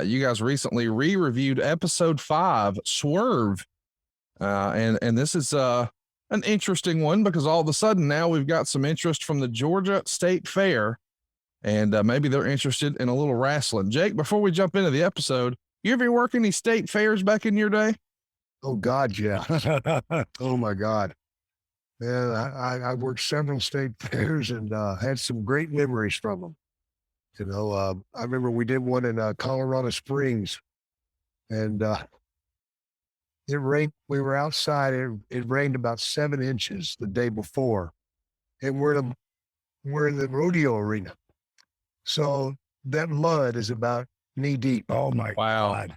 You guys recently re-reviewed episode 5, Swerve. And this is an interesting one because all of a sudden now we've got some interest from the Georgia State Fair, and maybe they're interested in a little wrestling. Jake, before we jump into the episode, you ever work any state fairs back in your day? Oh God, yeah. Oh my God. Man, I worked several state fairs and had some great memories from them. I remember we did one in Colorado Springs, and it rained. We were outside. It rained about 7 inches the day before, and we're in the rodeo arena. So that mud is about knee deep. Oh my God.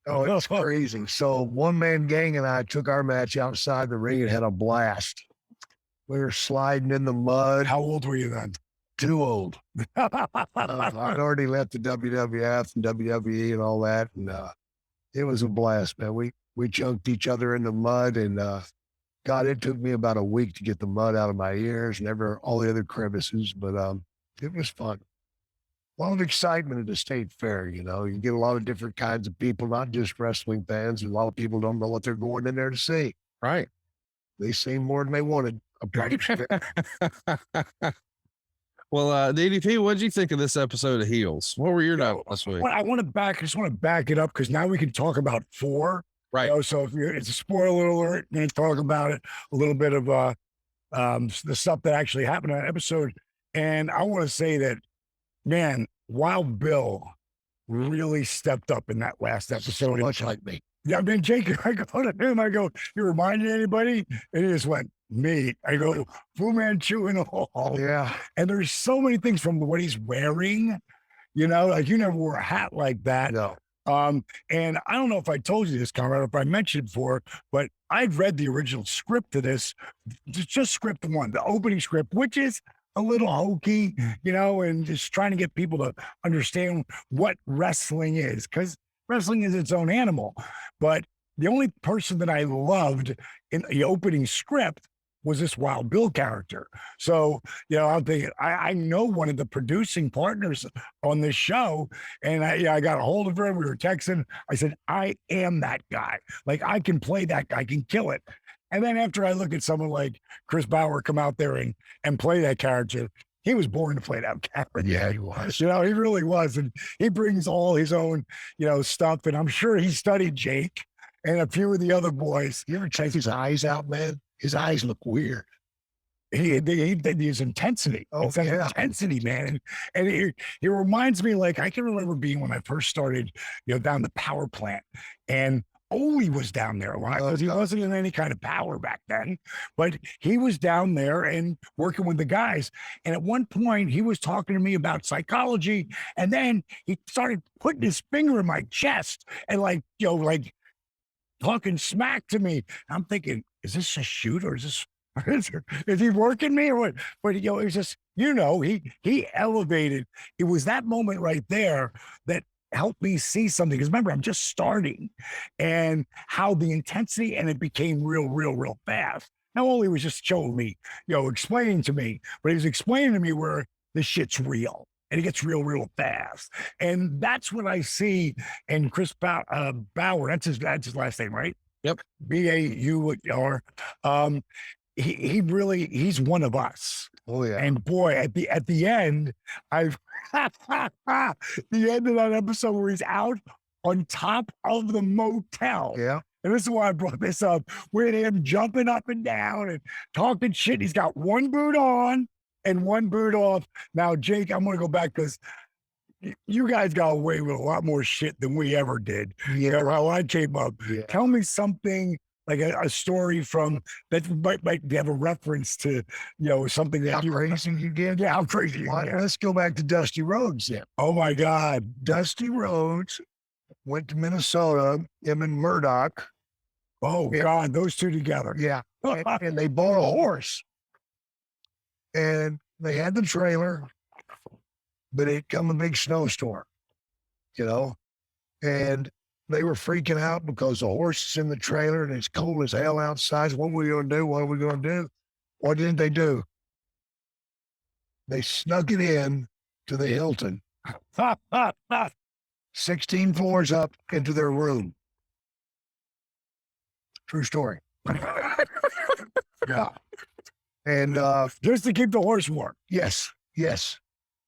Oh, it's crazy. So one man gang and I took our match outside the ring and had a blast. We were sliding in the mud. How old were you then? Too old. I'd already left the WWF and WWE and all that. And it was a blast, man. We chunked each other in the mud, and God, it took me about a week to get the mud out of my ears and all the other crevices, but it was fun. A lot of excitement at the state fair. You get a lot of different kinds of people, not just wrestling fans. And a lot of people don't know what they're going in there to see. Right. They see more than they wanted. Well, DDP, what did you think of this episode of Heels? What were your notes this week? I just want to back it up because now we can talk about 4. Right. So it's a spoiler alert. We're going to talk about it, a little bit of the stuff that actually happened in that episode. And I want to say that, man, Wild Bill really stepped up in that last episode. So much like me. Yeah, I mean, Jake, I go to him, I go, you reminded anybody? And he just went, me. I go, Fu Manchu and all. Yeah. And there's so many things from what he's wearing, like you never wore a hat like that. No. And I don't know if I told you this, Conrad, or if I mentioned it before, but I'd read the original script to this, just script 1, the opening script, which is a little hokey, and just trying to get people to understand what wrestling is, because wrestling is its own animal. But the only person that I loved in the opening script was this Wild Bill character. So, I'm thinking, I know one of the producing partners on this show, and I got a hold of her, and we were texting. I said, I am that guy. Like, I can play that guy, I can kill it. And then after I look at someone like Chris Bauer come out there and play that character, he was born to play that character. Yeah, he was. He really was. And he brings all his own, stuff. And I'm sure he studied Jake and a few of the other boys. You ever check his eyes out, man? His eyes look weird. His intensity. Oh, it's that intensity, man. And he reminds me, like, I can remember being when I first started, down the power plant, and Ole was down there because he wasn't in any kind of power back then, but he was down there and working with the guys. And at one point he was talking to me about psychology, and then he started putting his finger in my chest and like talking smack to me. I'm thinking, is this a shoot or is he working me or what? But it was just, he elevated. It was that moment right there that helped me see something. Because remember, I'm just starting, and how the intensity, and it became real fast. Not only was just showing me, explaining to me, but he was explaining to me where this shit's real. And it gets real fast. And that's what I see in Chris Bauer. That's his last name, right? Yep. Baur. He's one of us. Oh yeah. And boy, at the end, the end of that episode where he's out on top of the motel. Yeah. And this is why I brought this up, with him jumping up and down and talking shit. He's got one boot on and one boot off. Now, Jake, I'm going to go back because you guys got away with a lot more shit than we ever did. Yeah. How I came up. Yeah. Tell me something, like a story from that might have a reference to, something that How crazy you get? Yeah, how crazy. Let's go back to Dusty Rhodes then. Oh my God. Dusty Rhodes went to Minnesota, him and Murdoch. Oh God, those two together. Yeah. and they bought a horse. And they had the trailer, but it come a big snowstorm, and they were freaking out because the horse is in the trailer and it's cold as hell outside. What are we going to do? What are we going to do? What didn't they do? They snuck it in to the Hilton 16 floors up into their room. True story. Yeah. And Just to keep the horse warm. yes, yes.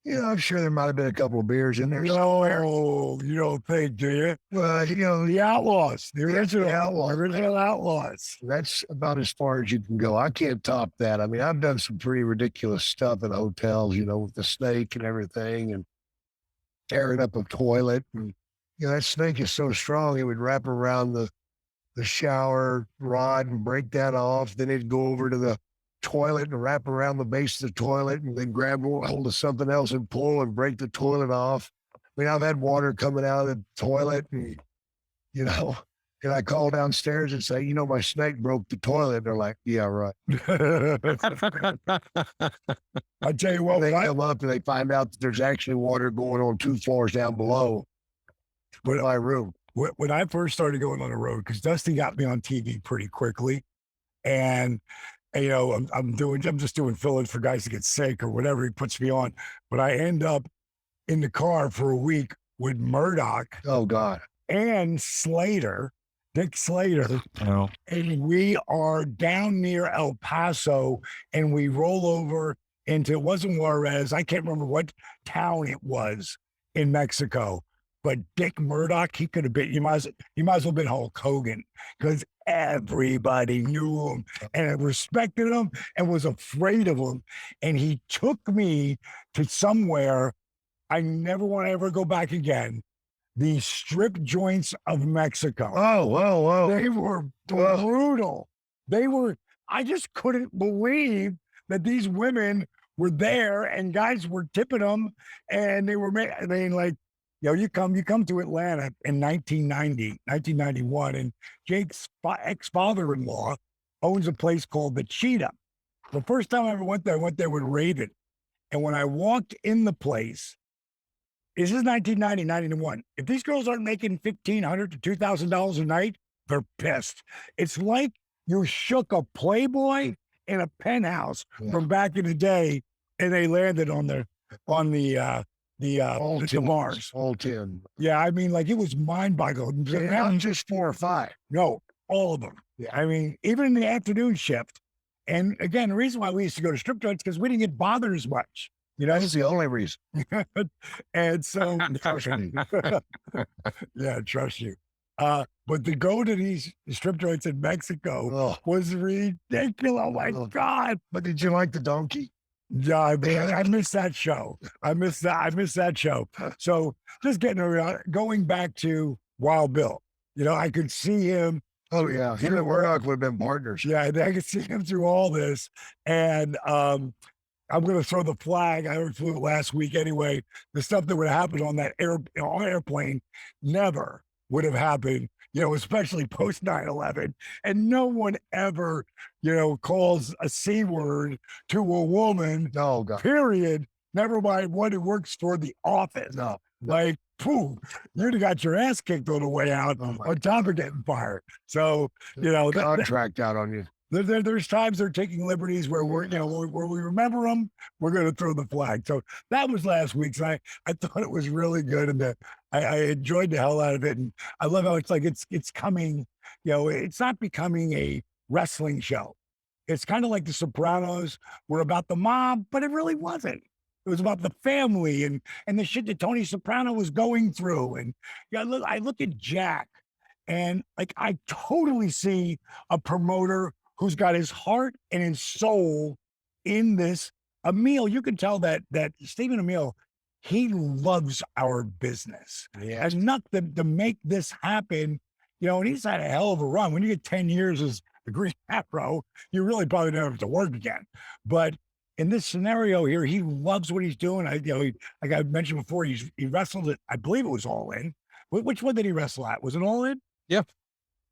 You know, I'm sure there might have been a couple of beers in there. No, you don't think, do you? Well, you know, The Outlaws, the original, Outlaws. original Outlaws. That's about as far as you can go. I can't top that. I mean, I've done some pretty ridiculous stuff in hotels, you know, with the snake and everything, and tearing up a toilet. And, you know, that snake is so strong, it would wrap around the shower rod and break that off. Then it'd go over to the toilet and wrap around the base of the toilet and then grab hold of something else and pull and break the toilet off. I mean, I've had water coming out of the toilet and, you know, and I call downstairs and say, you know, my snake broke the toilet. They're like, yeah, right. I tell you what, They come up and they find out that there's actually water going on 2 floors down below my room. when I first started going on the road, because Dusty got me on TV pretty quickly, and you know, I'm just doing fill-ins for guys to get sick or whatever he puts me on, but I end up in the car for a week with Murdoch Oh, God. and Slater, Dick Slater, Oh. and we are down near El Paso, and we roll over into, it wasn't Juarez, I can't remember what town it was in Mexico, but Dick Murdoch, he could have been, he might as well have been Hulk Hogan, because everybody knew him and respected him and was afraid of him. And he took me to somewhere I never want to ever go back again. The strip joints of Mexico. Oh, whoa. They were brutal. I just couldn't believe that these women were there and guys were tipping them, and they were, I mean, like, you know, you come to Atlanta in 1991, and Jake's ex-father-in-law owns a place called the Cheetah. The first time I ever went there, I went there with Raven. And when I walked in the place, this is 1990, 91. If these girls aren't making $1,500 to $2,000 a night, they're pissed. It's like you shook a Playboy in a penthouse from back in the day, and they landed on the bars. All 10. Yeah, I mean, like, it was mind-boggling. Not just 4 or 5. No, all of them. Yeah. I mean, even in the afternoon shift. And again, the reason why we used to go to strip joints, because we didn't get bothered as much. You know, That's the only reason. and so, yeah, trust you. But to go to these strip joints in Mexico was ridiculous. Oh my God. But did you like the donkey? Yeah, man, I missed that show. I missed that show. So just going back to Wild Bill, you know, I could see him. Oh, yeah. Him and Murdoch would have been partners. Yeah, I could see him through all this. And I'm going to throw the flag. I already flew it last week anyway. The stuff that would have happened on that airplane never would have happened, you know, especially post 9/11. And no one ever, you know, calls a C word to a woman, Oh, God. period. Never mind one who works for the office. No. Like, pooh, you'd have got your ass kicked on the way out on top of getting fired. So, you know, Contract out on you. there's times they're taking liberties where we're, you know, where we remember them, we're going to throw the flag. So that was last week's. I thought it was really good, and that I enjoyed the hell out of it. And I love how it's like it's coming, you know, it's not becoming a wrestling show. It's kind of like The Sopranos were about the mob, but it really wasn't. It was about the family and the shit that Tony Soprano was going through. And yeah, I look at Jack, and like I totally see a promoter who's got his heart and his soul in this. Emil, you can tell that Stephen Emil, he loves our business. Yeah. Enough to make this happen, you know, and he's had a hell of a run. When you get 10 years as the Green Arrow, you really probably never have to work again. But in this scenario here, he loves what he's doing. Like I mentioned before, he wrestled it. I believe it was All In. Which one did he wrestle at? Was it All In? Yeah.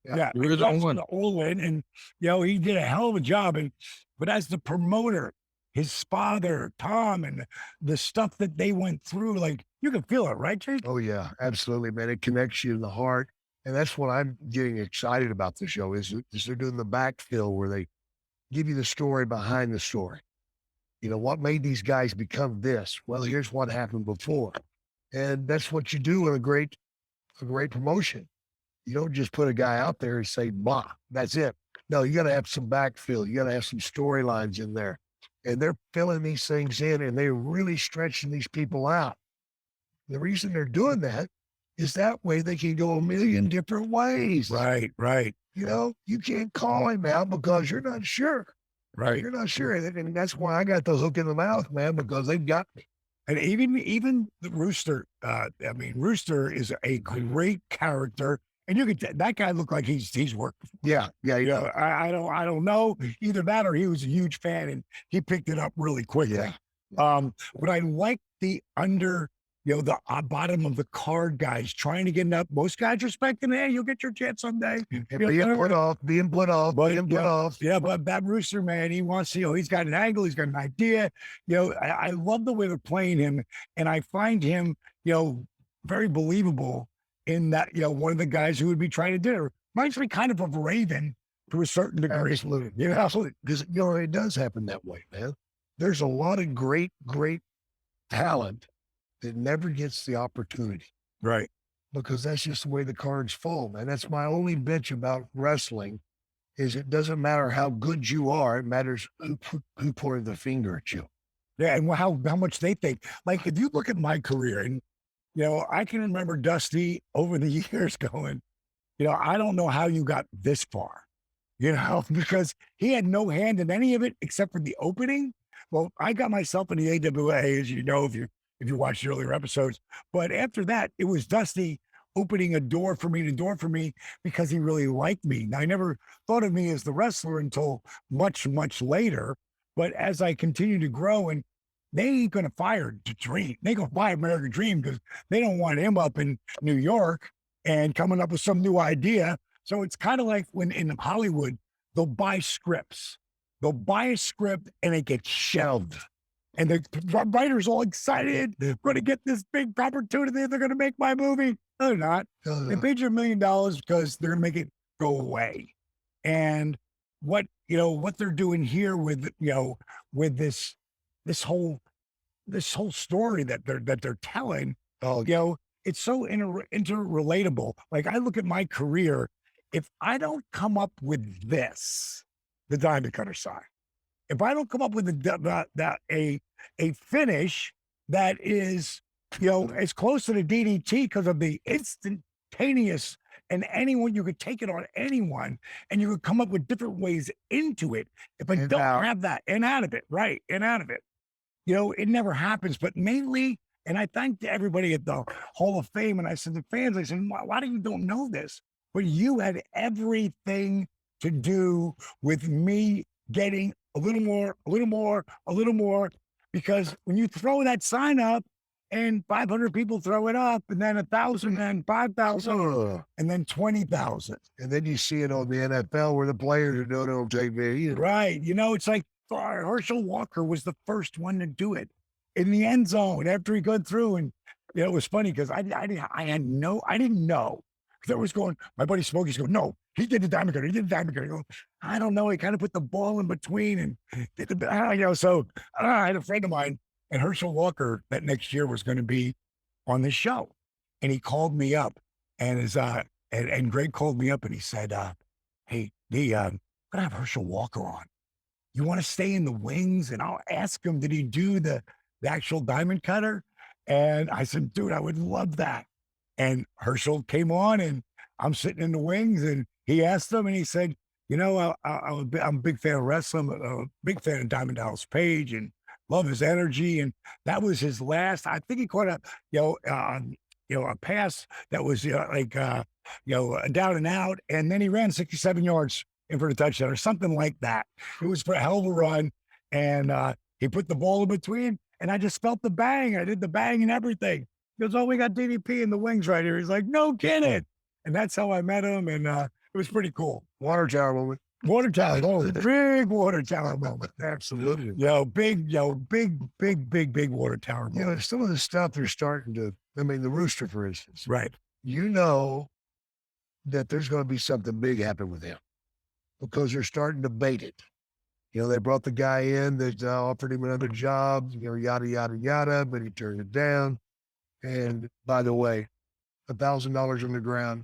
Yeah, It was All In, and you know, he did a hell of a job. But as the promoter, his father, Tom, and the stuff that they went through, like, you can feel it, right, Jake? Oh, yeah, absolutely, man. It connects you in the heart. And that's what I'm getting excited about the show is they're doing the backfill where they give you the story behind the story. You know, what made these guys become this? Well, here's what happened before. And that's what you do in a great a great promotion. You don't just put a guy out there and say, blah, that's it. No, you got to have some backfill. You got to have some storylines in there. And they're filling these things in and they're really stretching these people out. The reason they're doing that is that way they can go a million different ways. Right, right, You know, you can't call him out because you're not sure. right. You're not sure. And that's why I got the hook in the mouth, man, because they've got me. And even the Rooster, Rooster is a great character. And you could that guy looked like he's worked. Yeah, yeah, You know, I don't know either that or he was a huge fan and he picked it up really quickly. Yeah. But I like the the bottom of the card guys trying to get up. Most guys respecting, hey, you'll get your chance someday. And being put off. Yeah, but that Rooster, man, he wants to, he's got an angle, he's got an idea. I love the way they're playing him, and I find him, very believable in that, one of the guys who would be trying to do it. Reminds me kind of Raven to a certain degree. Absolutely. Absolutely. Because, it does happen that way, man. There's a lot of great, great talent that never gets the opportunity Right. because that's just the way the cards fall, man. That's my only bitch about wrestling is it doesn't matter how good you are. It matters who pointed the finger at you. Yeah, and how much they think. Like, if you look at my career, and I can remember Dusty over the years going, I don't know how you got this far, because he had no hand in any of it except for the opening. Well, I got myself in the AWA, as you know, if you watched the earlier episodes. But after that, it was Dusty opening a door for me because he really liked me. Now, I never thought of me as the wrestler until much, much later. But as I continue to grow, and they ain't going to fire Dream. They going to fire American Dream because they don't want him up in New York and coming up with some new idea. So it's kind of like when in Hollywood, they'll buy scripts. They'll buy a script and it gets shelved. And the writer's all excited. They're going to get this big opportunity. They're going to make my movie. No, they're not. They paid you $1 million because they're going to make it go away. And what they're doing here with with this whole story that they're telling. It's so interrelatable. Like, I look at my career. If I don't come up with this, the diamond cutter sign, if I don't come up with a finish that is, as close to the DDT because of the instantaneous, and anyone, you could take it on anyone and you could come up with different ways into it. If I don't have that and out of it, right, and out of it, it never happens. But mainly, and I thanked everybody at the Hall of Fame, and I said to fans, I said, why do you don't know this? But you had everything to do with me getting a little more, because when you throw that sign up and 500 people throw it up, and then 1,000 and 5,000 and then 20,000. And then you see it on the NFL where the players are doing it on TV. Right. It's like Herschel Walker was the first one to do it in the end zone after he got through. And it was funny because I didn't know. Because I was going, my buddy Smokey's going, no, he did the diamond cutter. I go, I don't know. He kind of put the ball in between and did the, so I had a friend of mine, and Herschel Walker that next year was going to be on this show. And he called me up, and and Greg called me up and he said, hey, I'm going to have Herschel Walker on. You want to stay in the wings? And I'll ask him, did he do the actual diamond cutter? And I said, dude, I would love that. And Herschel came on, and I'm sitting in the wings, and he asked him, and he said, I'm a big fan of wrestling, a big fan of Diamond Dallas Page, and love his energy. And that was his last. I think he caught a pass that was down and out, and then he ran 67 yards in for the touchdown or something like that. It was for a hell of a run, and he put the ball in between, and I just felt the bang. I did the bang and everything. He goes, oh, we got DDP in the wings right here. He's like, no kidding. And that's how I met him, and it was pretty cool. Water tower moment. Water tower, big water tower moment. Absolutely. Big water tower moment. Some of the stuff they're starting to, the Rooster, for instance. Right. That there's going to be something big happen with him because they're starting to bait it. They brought the guy in that offered him another job, yada, yada, yada, but he turned it down. And by the way, $1,000 on the ground,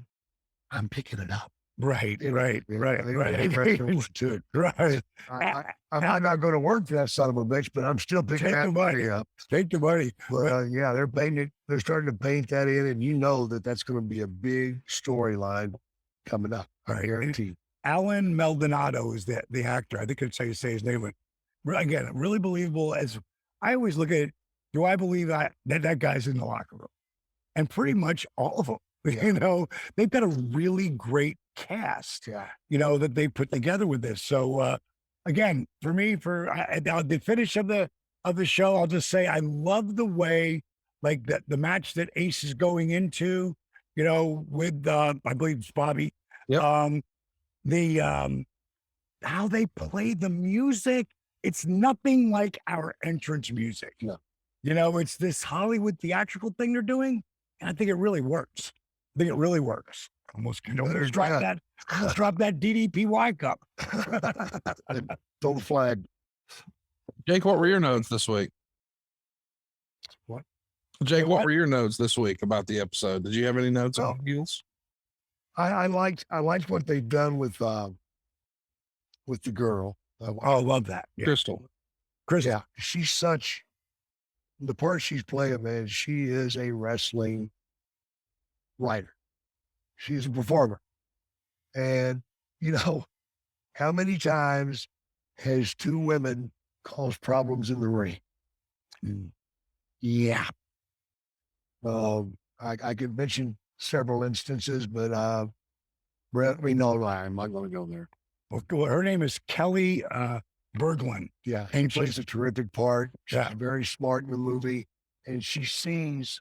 I'm picking it up. Right, right, Yeah, right, they right. too. Right. I'm not going to work for that son of a bitch, but I'm still picking Take the that money. money up. Take the money. But yeah, they're painting it. They're starting to paint that in, and you know that that's going to be a big storyline coming up. I Right. guarantee. Alan Maldonado is the actor. I think it's how you say his name. But again, really believable. As I always look at it, do I believe that guy's in the locker room? And pretty much all of them. Yeah. You know, they've got a really great cast. Yeah. You know, that they put together with this. So again, for me, the finish of the show, I'll just say I love the way like the match that Ace is going into. You know, with I believe it's Bobby. Yep. How they play the music, it's nothing like our entrance music. No. You know, it's this Hollywood theatrical thing they're doing, and I think it really works. I think it really works. Almost drop that DDPY cup. Throw the flag. Jake, what were your notes this week? What? Jake, Hey, what what? were your notes this week about the episode? Did you have any notes on heels? I liked what they've done with the girl. Oh, love that. Yeah. Crystal. Yeah, she's such the part she's playing, man. She is a wrestling writer. She's a performer, and you know how many times has two women caused problems in the ring? Yeah. I could mention several instances, but I'm not going to go there. Well, her name is Kelly Berglund. Yeah, And she plays a terrific part. She's Yeah. very smart in the movie, and she sees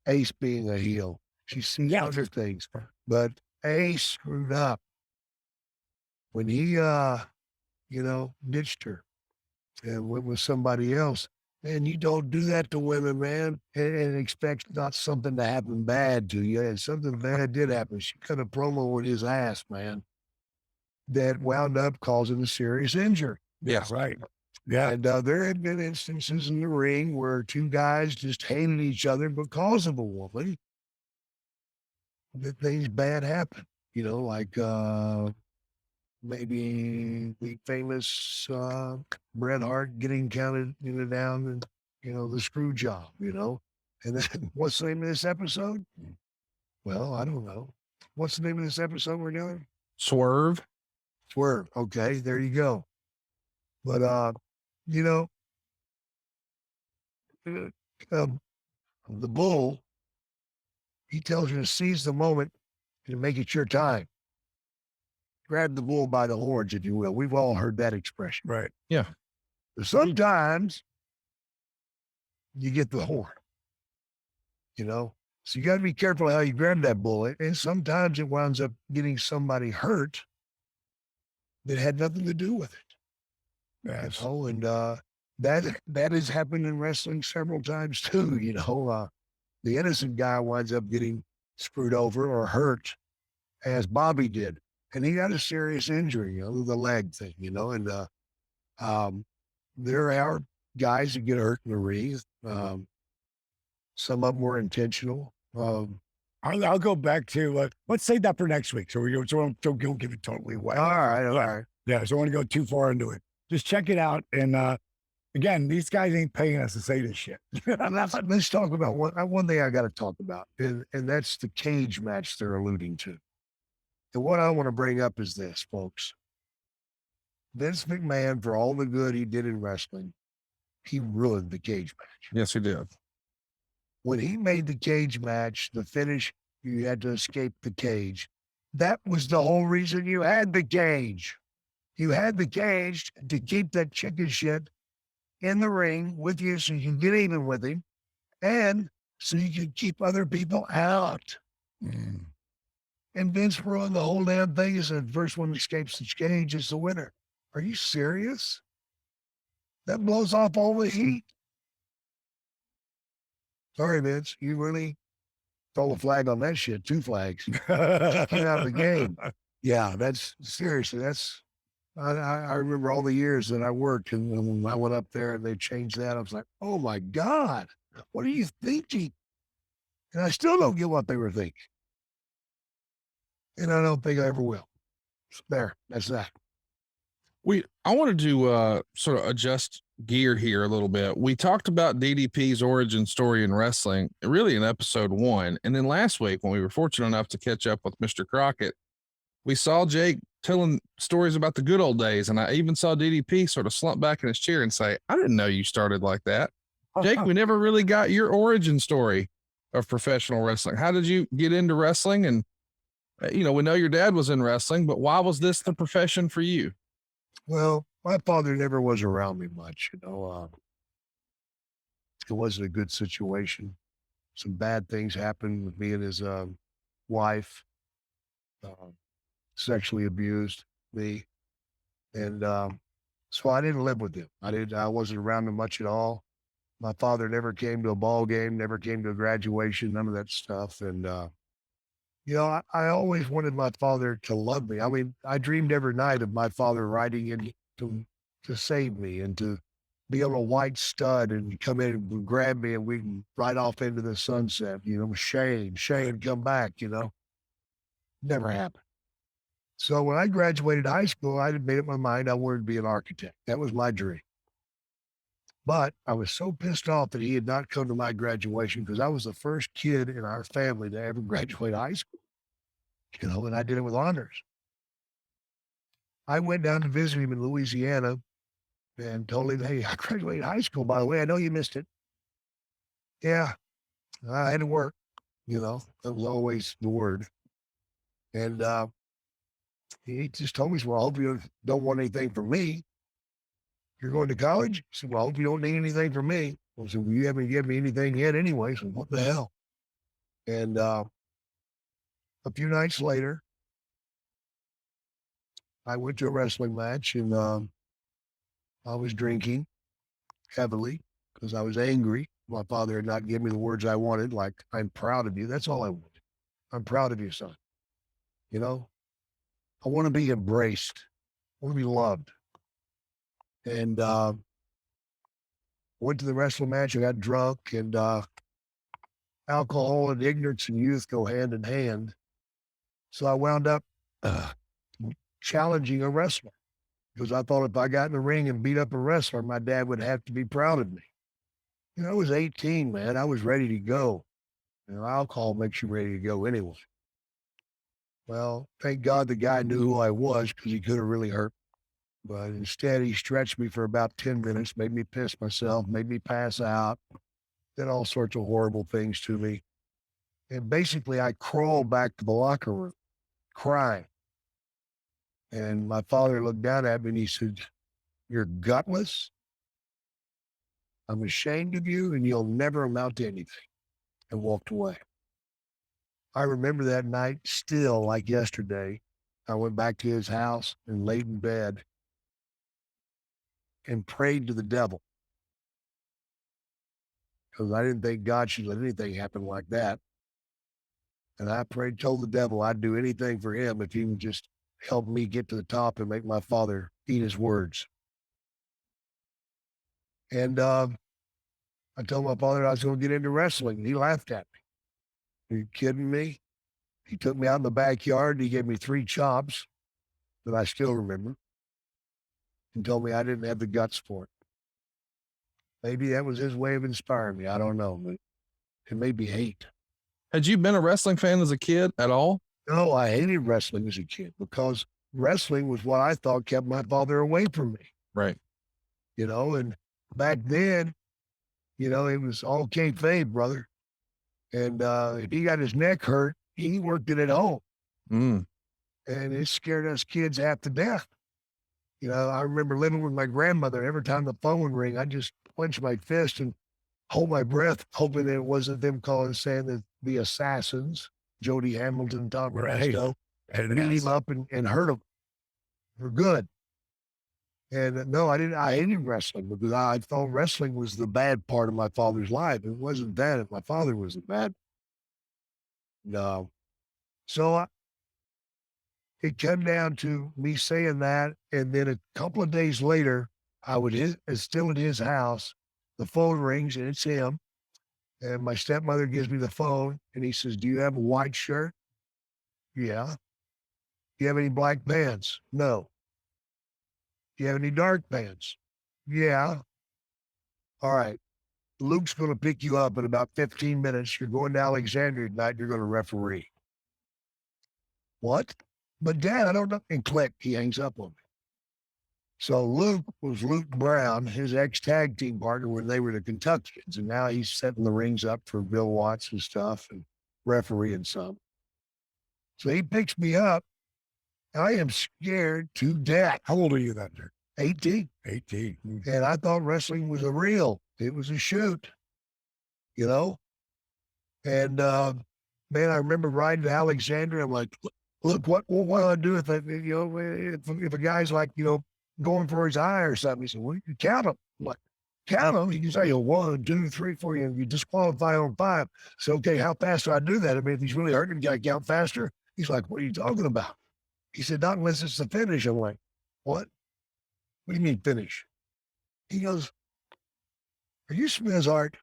Ace being a heel. She sees other things, but Ace screwed up when he, ditched her and went with somebody else. And you don't do that to women, man, and expect not something to happen bad to you. And something bad did happen. She cut a promo with his ass, man, that wound up causing a serious injury. Yes. Right. Yeah. And there had been instances in the ring where two guys just hated each other because of a woman. That things bad happen, like maybe the famous Bret Hart getting counted down and the screw job, and then what's the name of this episode? Well, I don't know. What's the name of this episode we're doing? Swerve. Okay, there you go. But the bull, he tells you to seize the moment and make it your time. Grab the bull by the horns, if you will. We've all heard that expression. Right. Yeah. But sometimes you get the horn, so you got to be careful how you grab that bull. And sometimes it winds up getting somebody hurt that had nothing to do with it. Yes. And that has happened in wrestling several times too. The innocent guy winds up getting screwed over or hurt, as Bobby did, and he got a serious injury, the leg thing, and there are guys that get hurt in the ring. Some of them were intentional. I'll go back to let's save that for next week. So don't give it totally away. All right. Yeah, so I don't want to go too far into it. Just check it out. And again, these guys ain't paying us to say this shit. Let's talk about one thing I got to talk about, and that's the cage match they're alluding to. And what I want to bring up is this, folks. Vince McMahon, for all the good he did in wrestling, he ruined the cage match. Yes, he did. When he made the cage match, the finish, you had to escape the cage. That was the whole reason you had the cage. You had the cage to keep that chicken shit in the ring with you so you can get even with him and so you can keep other people out. And Vince ruined the whole damn thing. He said, first one that escapes the cage is the winner. Are you serious? That blows off all the heat. Sorry, Vince. You really throw a flag on that shit. 2 flags. Get out of the game. Yeah, that's seriously. I remember all the years that I worked, and when I went up there and they changed that, I was like, oh my God, what are you thinking? And I still don't get what they were thinking. And I don't think I ever will. So there, that's that. I wanted to sort of adjust gear here a little bit. We talked about DDP's origin story in wrestling, really in episode 1. And then last week, when we were fortunate enough to catch up with Mr. Crockett, we saw Jake telling stories about the good old days. And I even saw DDP sort of slump back in his chair and say, I didn't know you started like that. Jake, we never really got your origin story of professional wrestling. How did you get into wrestling? And, we know your dad was in wrestling, but why was this the profession for you? Well, my father never was around me much, it wasn't a good situation. Some bad things happened with me and his wife, uh, sexually abused me. And so I didn't live with him. I wasn't around him much at all. My father never came to a ball game, never came to a graduation, none of that stuff. And, I always wanted my father to love me. I mean, I dreamed every night of my father riding in to save me and to be on a white stud and come in and grab me and we can ride off into the sunset, Shane, come back, never happened. So when I graduated high school, I had made up my mind I wanted to be an architect. That was my dream. But I was so pissed off that he had not come to my graduation because I was the first kid in our family to ever graduate high school, and I did it with honors. I went down to visit him in Louisiana and told him, hey, I graduated high school, by the way. I know you missed it. Yeah, I had to work, that was always the word. And he just told me, well, I hope you don't want anything from me. You're going to college? He said, well, I hope you don't need anything from me. I said, well, you haven't given me anything yet anyway, so what the hell? And a few nights later, I went to a wrestling match and I was drinking heavily because I was angry. My father had not given me the words I wanted, like, I'm proud of you. That's all I wanted. I'm proud of you, son. I want to be embraced. I want to be loved. And went to the wrestling match. I got drunk, and alcohol and ignorance and youth go hand in hand. So I wound up challenging a wrestler because I thought if I got in the ring and beat up a wrestler, my dad would have to be proud of me. I was 18, man. I was ready to go. Alcohol makes you ready to go anyway. Well, thank God the guy knew who I was because he could have really hurt. But instead, he stretched me for about 10 minutes, made me piss myself, made me pass out, did all sorts of horrible things to me. And basically, I crawled back to the locker room, crying. And my father looked down at me and he said, you're gutless. I'm ashamed of you and you'll never amount to anything. And walked away. I remember that night still like yesterday. I went back to his house and laid in bed and prayed to the devil because I didn't think God should let anything happen like that. And I told the devil I'd do anything for him if he would just help me get to the top and make my father eat his words. And I told my father I was going to get into wrestling, and he laughed at me. Are you kidding me? He took me out in the backyard and he gave me 3 chops that I still remember and told me I didn't have the guts for it. Maybe that was his way of inspiring me. I don't know, but it made me hate. Had you been a wrestling fan as a kid at all? No, I hated wrestling as a kid because wrestling was what I thought kept my father away from me. Right. And back then, it was all kayfabe, brother. And if he got his neck hurt, he worked it at home. Mm. And it scared us kids half to death. I remember living with my grandmother. Every time the phone would ring, I'd just clench my fist and hold my breath, hoping that it wasn't them saying that the assassins, Jody Hamilton, Tom Resto, beat him up and hurt him for good. And no, I didn't. I hated wrestling because I thought wrestling was the bad part of my father's life. It wasn't that. My father was the bad. No. So it came down to me saying that. And then a couple of days later, I was still at his house. The phone rings and it's him. And my stepmother gives me the phone and he says, "Do you have a white shirt?" "Yeah." "Do you have any black pants?" "No." "Do you have any dark pants?" "Yeah." "All right. Luke's going to pick you up in about 15 minutes. You're going to Alexandria tonight. You're going to referee." "What?" "But Dad, I don't know." And click, he hangs up on me. So Luke was Luke Brown, his ex-tag team partner when they were the Kentuckians. And now he's setting the rings up for Bill Watts and stuff and refereeing some. So he picks me up. I am scared to death. How old are you then, Dick? 18. 18. And I thought wrestling was it was a shoot, you know? And man, I remember riding to Alexandria. I'm like, look, what do I do if if a guy's like, going for his eye or something? He said, "Well, you count them." I'm like, "Count them?" He can say, 1, 2, 3, 4, you disqualify on 5. So, okay, how fast do I do that? I mean, if he's really hurting, you got to count faster. He's like, "What are you talking about?" He said, "Not unless it's the finish." I'm like, "What? What do you mean finish?" He goes, "Are you Smizart?"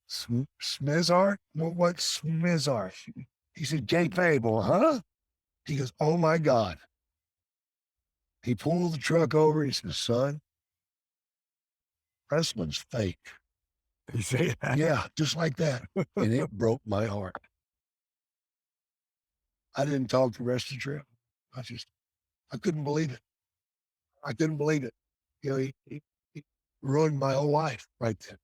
Smizart? What's Smizart? He said, "Jay Fable, huh?" He goes, "Oh my God." He pulled the truck over. He says, "Son, wrestling's fake." You say that? Yeah, just like that. And it broke my heart. I didn't talk the rest of the trip. I couldn't believe it. I couldn't believe it. He ruined my whole life right then.